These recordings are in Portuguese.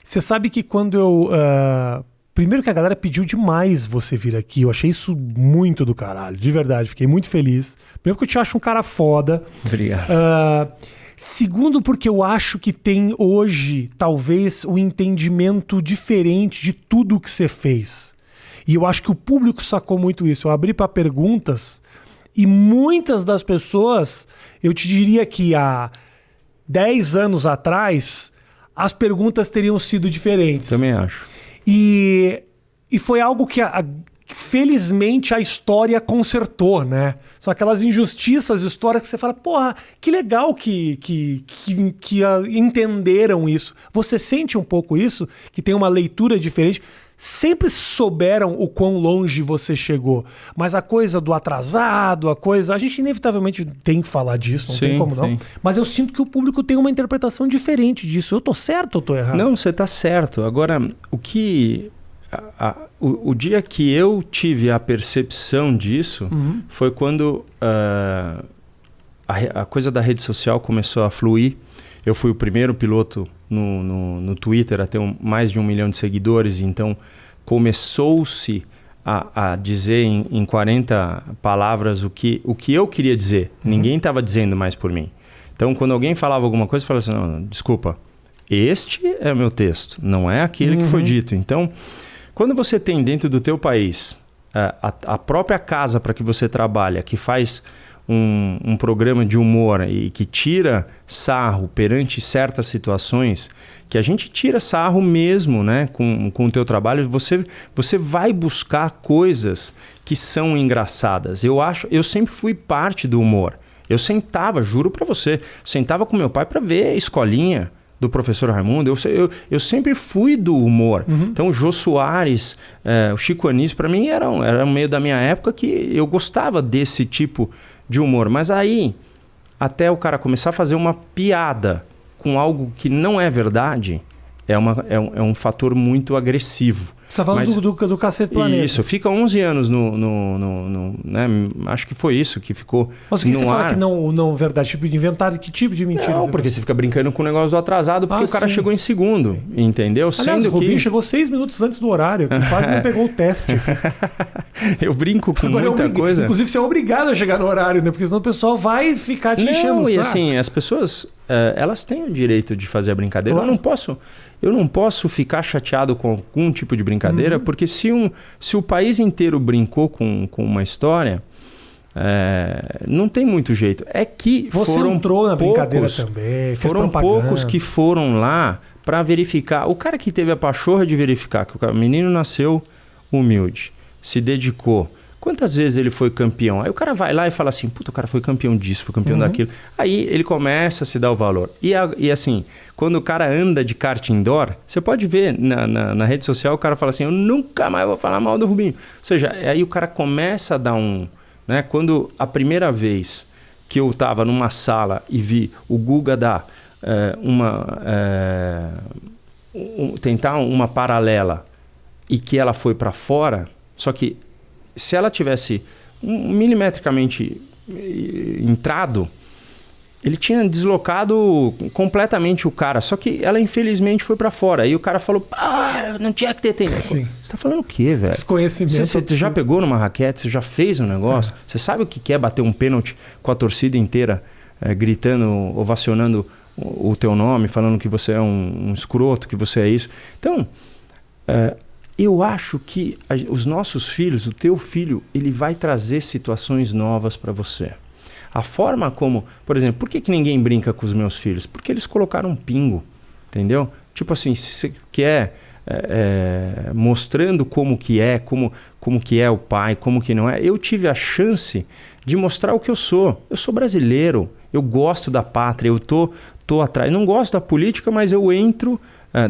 Você sabe que quando eu... primeiro que a galera pediu demais você vir aqui. Eu achei isso muito do caralho, de verdade. Fiquei muito feliz. Primeiro que eu te acho um cara foda. Obrigado. Segundo porque eu acho que tem hoje, talvez, um entendimento diferente de tudo que você fez. E eu acho que o público sacou muito isso. Eu abri para perguntas e muitas das pessoas, eu te diria que há 10 anos atrás, as perguntas teriam sido diferentes. Também acho. E foi algo que, felizmente, a história consertou, né? São aquelas injustiças históricas que você fala, porra, que legal que entenderam isso. Você sente um pouco isso? Que tem uma leitura diferente? Sempre souberam o quão longe você chegou. Mas a coisa do atrasado, a gente inevitavelmente tem que falar disso, não tem como não. Sim. Mas eu sinto que o público tem uma interpretação diferente disso. Eu tô certo ou tô errado? Não, você tá certo. Agora, o dia que eu tive a percepção disso foi quando a coisa da rede social começou a fluir. Eu fui o primeiro piloto no Twitter a ter mais de 1 milhão de seguidores, então começou-se a dizer em 40 palavras o que eu queria dizer. Ninguém estava dizendo mais por mim. Então, quando alguém falava alguma coisa, eu falava assim, não, desculpa, este é o meu texto, não é aquele que foi dito. Então, quando você tem dentro do teu país a própria casa para que você trabalha, que faz um programa de humor e que tira sarro perante certas situações, que a gente tira sarro mesmo, né, com o teu trabalho, você vai buscar coisas que são engraçadas. Eu sempre fui parte do humor. Eu sentava, juro para você, sentava com meu pai para ver a escolinha do professor Raimundo. Eu sempre fui do humor. Então o Jô Soares, o Chico Anísio, para mim era um meio da minha época que eu gostava desse tipo de humor. Mas aí, até o cara começar a fazer uma piada com algo que não é verdade, é um fator muito agressivo. Você está falando do Cacete Planeta. Isso, fica 11 anos né? Acho que foi isso que ficou. Mas o que você fala que não é verdade? Tipo de inventário? Que tipo de mentira? Não, porque você fica brincando com o negócio do atrasado, porque o cara chegou em segundo, entendeu? Aliás, o Rubinho chegou 6 minutos antes do horário, que quase não pegou o teste. Eu brinco com muita coisa. Inclusive, você é obrigado a chegar no horário, né? Porque senão o pessoal vai ficar te enchendo o saco. E assim, as pessoas, elas têm o direito de fazer a brincadeira. Claro. Eu não posso ficar chateado com algum tipo de brincadeira, porque se o país inteiro brincou com uma história, não tem muito jeito. É que você entrou na brincadeira também, fez foram propaganda. Poucos que foram lá para verificar. O cara que teve a pachorra de verificar que o menino nasceu humilde, se dedicou. Quantas vezes ele foi campeão? Aí o cara vai lá e fala assim, puta, o cara foi campeão disso, foi campeão daquilo. Aí ele começa a se dar o valor. E assim, quando o cara anda de kart indoor, você pode ver na rede social, o cara fala assim, eu nunca mais vou falar mal do Rubinho. Ou seja, aí o cara começa a dar né? Quando a primeira vez que eu estava numa sala e vi o Guga dar tentar uma paralela e que ela foi para fora, só que se ela tivesse milimetricamente entrado, ele tinha deslocado completamente o cara. Só que ela, infelizmente, foi para fora. Aí o cara falou, não tinha que ter tempo. Você tá falando o quê, velho? Desconhecimento. Você já pegou numa raquete? Você já fez um negócio? Você sabe o que é bater um pênalti com a torcida inteira gritando, ovacionando o teu nome, falando que você é um escroto, que você é isso? Então, eu acho que os nossos filhos, o teu filho, ele vai trazer situações novas para você. A forma como, por exemplo, por que ninguém brinca com os meus filhos? Porque eles colocaram um pingo, entendeu? Tipo assim, se você quer mostrando como que é o pai, como que não é. Eu tive a chance de mostrar o que eu sou. Eu sou brasileiro, eu gosto da pátria, eu tô atrás. Não gosto da política, mas eu entro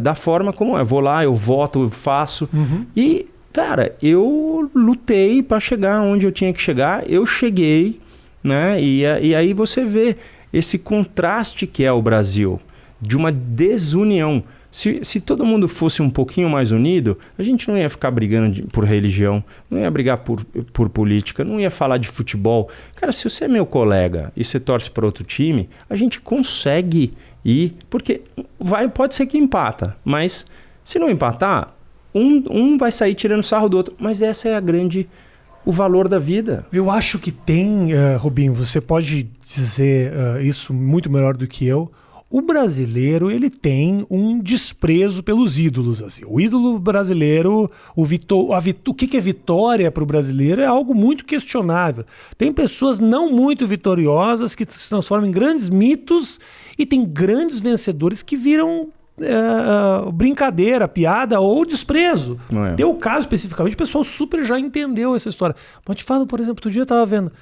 da forma como é. Vou lá, eu voto, eu faço. E, cara, eu lutei para chegar onde eu tinha que chegar. Eu cheguei, né? E aí você vê esse contraste que é o Brasil, de uma desunião. Se todo mundo fosse um pouquinho mais unido, a gente não ia ficar brigando por religião, não ia brigar por política, não ia falar de futebol. Cara, se você é meu colega e você torce para outro time, a gente consegue ir, porque pode ser que empata, mas Se não empatar, um vai sair tirando sarro do outro. Mas essa é o valor da vida. Eu acho que tem, Rubinho, você pode dizer isso muito melhor do que eu. O brasileiro, ele tem um desprezo pelos ídolos. Assim. O ídolo brasileiro, o que é vitória para o brasileiro é algo muito questionável. Tem pessoas não muito vitoriosas que se transformam em grandes mitos e tem grandes vencedores que viram brincadeira, piada ou desprezo. Deu o caso especificamente, o pessoal super já entendeu essa história. Mas te falo, por exemplo, outro dia eu estava vendo.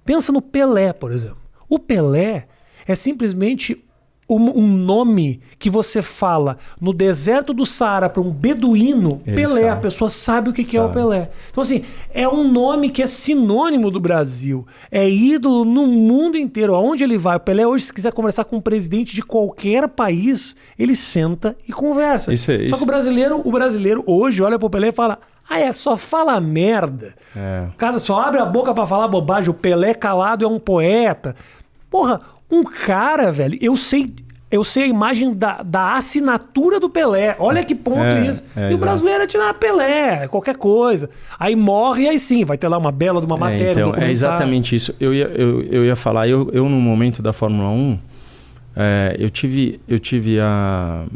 Pensa no Pelé, por exemplo. O Pelé é simplesmente um nome que você fala no deserto do Saara para um beduíno, Pelé, a pessoa sabe o que é o Pelé. Então assim, é um nome que é sinônimo do Brasil, é ídolo no mundo inteiro, aonde ele vai. O Pelé hoje, se quiser conversar com um presidente de qualquer país, ele senta e conversa. Só que o brasileiro hoje olha pro Pelé e fala: só fala merda. O cara só abre a boca para falar bobagem, o Pelé calado é um poeta. Porra, um cara, velho, eu sei a imagem da assinatura do Pelé. Olha que ponto isso. E o brasileiro é tirar Pelé, qualquer coisa. Aí morre e aí sim, vai ter lá uma bela de uma matéria. Então, é exatamente isso. Eu ia falar, eu no momento da Fórmula 1, eu tive a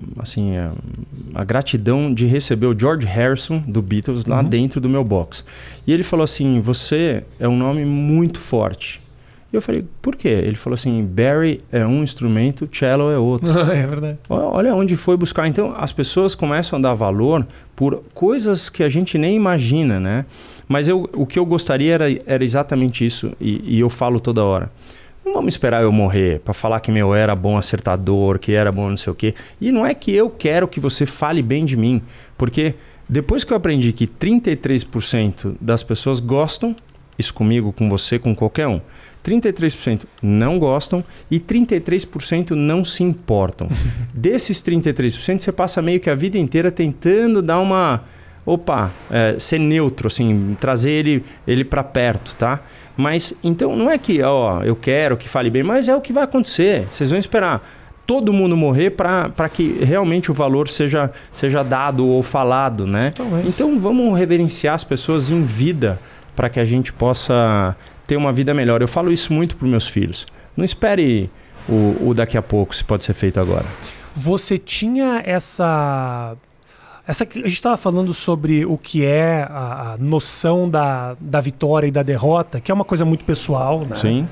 gratidão de receber o George Harrison do Beatles lá dentro do meu box. E ele falou assim: você é um nome muito forte. E eu falei: por quê? Ele falou assim: Barry é um instrumento, cello é outro. É verdade. Olha onde foi buscar. Então, as pessoas começam a dar valor por coisas que a gente nem imagina, né? Mas o que eu gostaria era exatamente isso. E eu falo toda hora. Não vamos esperar eu morrer para falar que eu era bom acertador, que era bom não sei o quê. E não é que eu quero que você fale bem de mim. Porque depois que eu aprendi que 33% das pessoas gostam, isso comigo, com você, com qualquer um, 33% não gostam e 33% não se importam. Desses 33%, você passa meio que a vida inteira tentando dar uma... ser neutro, assim, trazer ele para perto, tá? Mas, então, não é que eu quero que fale bem, mas é o que vai acontecer. Vocês vão esperar todo mundo morrer para que realmente o valor seja dado ou falado, né? Então, vamos reverenciar as pessoas em vida para que a gente possa ter uma vida melhor. Eu falo isso muito para os meus filhos. Não espere o daqui a pouco, se pode ser feito agora. Você tinha essa a gente estava falando sobre o que é a noção da vitória e da derrota, que é uma coisa muito pessoal, né? Sim.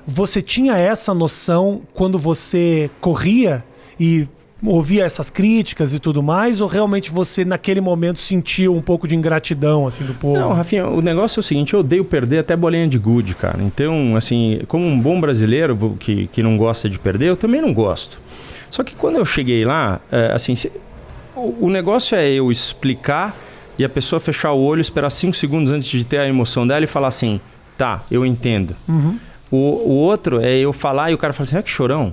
Você tinha essa noção quando você corria e ouvia essas críticas e tudo mais, ou realmente você naquele momento sentiu um pouco de ingratidão assim do povo? Não, Rafinha, o negócio é o seguinte: eu odeio perder até bolinha de gude, cara. Então, assim, como um bom brasileiro que não gosta de perder, eu também não gosto. Só que quando eu cheguei lá, o negócio é eu explicar e a pessoa fechar o olho, esperar 5 segundos antes de ter a emoção dela e falar assim: tá, eu entendo. O outro é eu falar e o cara fala assim: que chorão.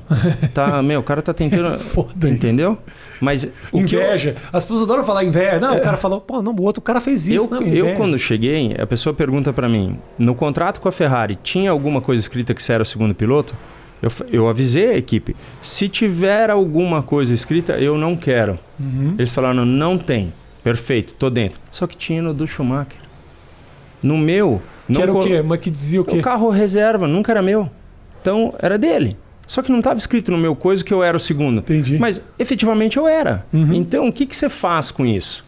O cara tá tentando... Foda entendeu? Mas inveja. As pessoas adoram falar inveja. Não, o cara falou: o outro cara fez isso. Eu quando cheguei, a pessoa pergunta pra mim: no contrato com a Ferrari, tinha alguma coisa escrita que você era o segundo piloto? Eu avisei a equipe: se tiver alguma coisa escrita, eu não quero. Eles falaram: não tem. Perfeito, tô dentro. Só que tinha no do Schumacher. No meu... Que era o quê? Mas que dizia o quê? O carro reserva, nunca era meu. Então, era dele. Só que não estava escrito no meu coisa que eu era o segundo. Entendi. Mas, efetivamente, eu era. Então, o que você faz com isso?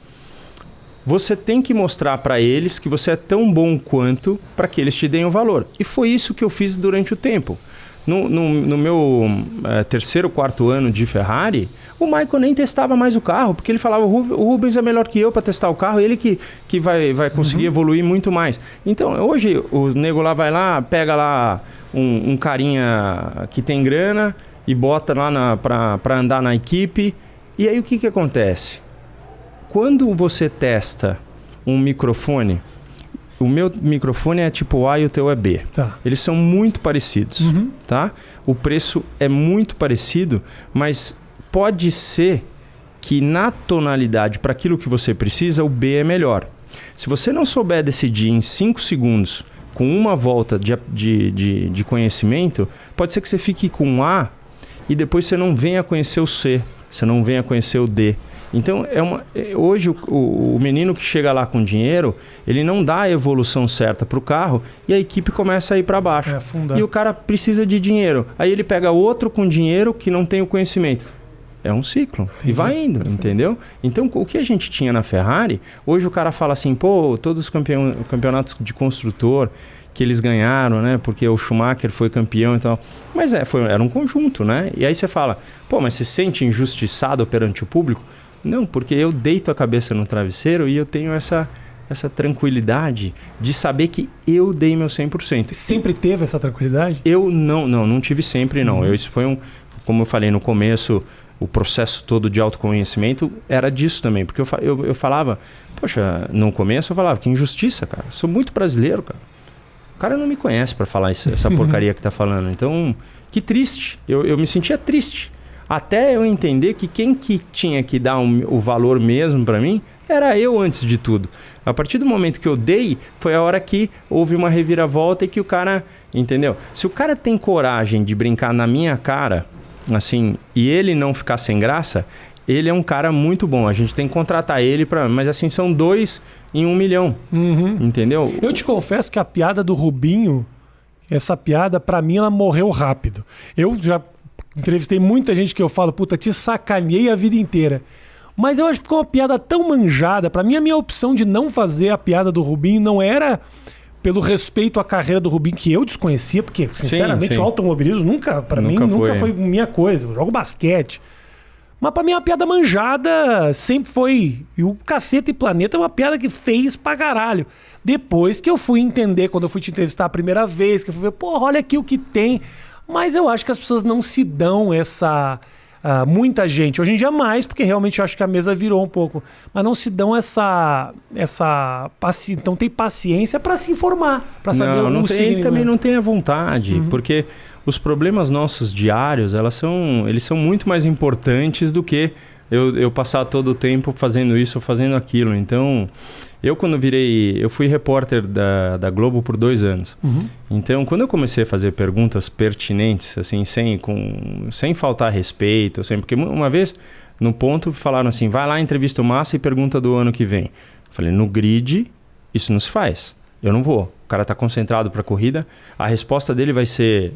Você tem que mostrar para eles que você é tão bom quanto para que eles te deem o valor. E foi isso que eu fiz durante o tempo. No meu terceiro, quarto ano de Ferrari, o Michael nem testava mais o carro, porque ele falava: o Rubens é melhor que eu para testar o carro, ele que vai conseguir evoluir muito mais. Então, hoje, o nego lá vai lá, pega lá um carinha que tem grana e bota lá para andar na equipe. E aí, o que acontece? Quando você testa um microfone... O meu microfone é tipo A e o teu é B. Tá. Eles são muito parecidos, tá? O preço é muito parecido, mas pode ser que na tonalidade, para aquilo que você precisa, o B é melhor. Se você não souber decidir em 5 segundos, com uma volta de conhecimento, pode ser que você fique com A e depois você não venha conhecer o C, você não venha conhecer o D. Então, hoje o menino que chega lá com dinheiro, ele não dá a evolução certa para o carro e a equipe começa a ir para baixo. E o cara precisa de dinheiro. Aí ele pega outro com dinheiro que não tem o conhecimento. É um ciclo. E vai indo, entendeu? Então, o que a gente tinha na Ferrari, hoje o cara fala assim, pô, todos os campeonatos de construtor que eles ganharam, né? Porque o Schumacher foi campeão e tal. Mas era um conjunto, né? E aí você fala, pô, mas você se sente injustiçado perante o público? Não, porque eu deito a cabeça no travesseiro e eu tenho essa tranquilidade de saber que eu dei meu 100%. Sempre teve essa tranquilidade? Eu não tive sempre, não. Isso foi como eu falei no começo, o processo todo de autoconhecimento era disso também. Porque eu falava, poxa, no começo eu falava, que injustiça, cara. Eu sou muito brasileiro, cara. O cara não me conhece para falar essa porcaria que tá falando. Então, que triste. Eu me sentia triste. Até eu entender que quem que tinha que dar o valor mesmo para mim era eu antes de tudo. A partir do momento que eu dei, foi a hora que houve uma reviravolta e que o cara, entendeu? Se o cara tem coragem de brincar na minha cara, assim, e ele não ficar sem graça, ele é um cara muito bom. A gente tem que contratar ele para, mas assim, são 2 em 1 milhão, entendeu? Eu te confesso que a piada do Rubinho, essa piada, para mim, ela morreu rápido. Eu já entrevistei muita gente que eu falo, puta, te sacaneei a vida inteira. Mas eu acho que ficou uma piada tão manjada. Pra mim, a minha opção de não fazer a piada do Rubinho não era pelo respeito à carreira do Rubinho, que eu desconhecia, porque, sinceramente, o automobilismo nunca foi minha coisa. Eu jogo basquete. Mas pra mim, a piada manjada sempre foi. E o Caceta e Planeta é uma piada que fez pra caralho. Depois que eu fui entender, quando eu fui te entrevistar a primeira vez, que eu fui ver, porra, olha aqui o que tem. Mas eu acho que as pessoas não se dão essa... muita gente. Hoje em dia mais, porque realmente eu acho que a mesa virou um pouco. Mas não se dão essa então tem paciência para se informar, para saber não tem, também não tem a vontade, porque os problemas nossos diários, eles são muito mais importantes do que eu passar todo o tempo fazendo isso ou fazendo aquilo. Então, eu fui repórter da Globo por 2 anos. Então, quando eu comecei a fazer perguntas pertinentes, assim, sem faltar respeito, porque uma vez, no ponto, falaram assim, vai lá, entrevista o Massa e pergunta do ano que vem. Eu falei, no grid, isso não se faz. Eu não vou. O cara está concentrado para a corrida, a resposta dele vai ser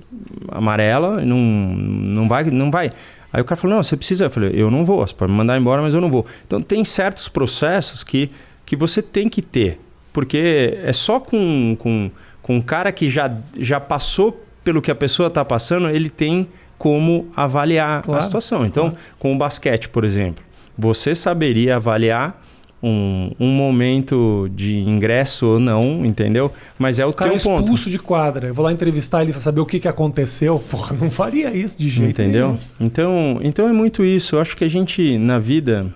amarela, não vai. Aí o cara falou, não, você precisa... Eu falei, eu não vou, você pode me mandar embora, mas eu não vou. Então, tem certos processos que você tem que ter, porque é só com um cara que já passou pelo que a pessoa está passando, ele tem como avaliar a situação. Então, com o basquete, por exemplo, você saberia avaliar um momento de ingresso ou não, entendeu? Mas é o teu ponto. O cara expulso de quadra, eu vou lá entrevistar ele para saber o que aconteceu. Porra, não faria isso de jeito nenhum. Então é muito isso. Eu acho que a gente, na vida,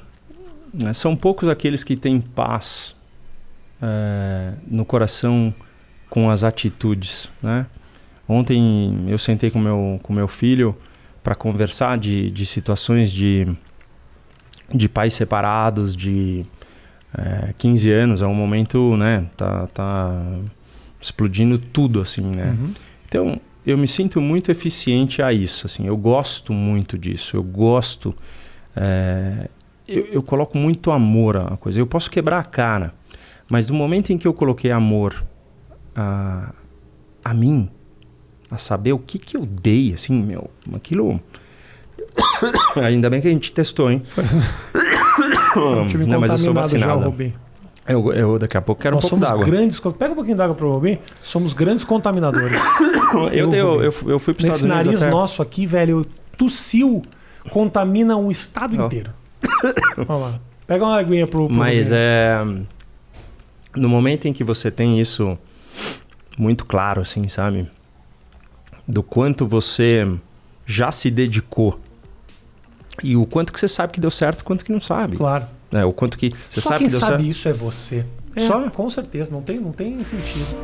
são poucos aqueles que têm paz no coração com as atitudes, né? Ontem eu sentei com meu filho para conversar de situações de pais separados, de 15 anos, é um momento, né, tá explodindo tudo, assim, né? Então, eu me sinto muito eficiente a isso, assim, eu gosto muito disso, eu gosto, eu coloco muito amor à coisa, eu posso quebrar a cara, mas do momento em que eu coloquei amor a mim, a saber o que eu dei, assim, aquilo... Ainda bem que a gente testou, hein? Não, mas eu sou vacinado. Eu daqui a pouco quero um pouco d'água. Pega um pouquinho d'água pro Rubinho. Somos grandes contaminadores. Eu fui para os Estados Unidos. Esse nariz nosso aqui, velho, tossiu, contamina um estado inteiro. Olha lá. Pega uma aguinha pro Mas no momento em que você tem isso muito claro, assim, sabe? Do quanto você já se dedicou e o quanto que você sabe que deu certo e o quanto que não sabe. Claro. O quanto que você Só sabe quem que deu sabe certo. Isso é você. Só? Com certeza, não tem sentido.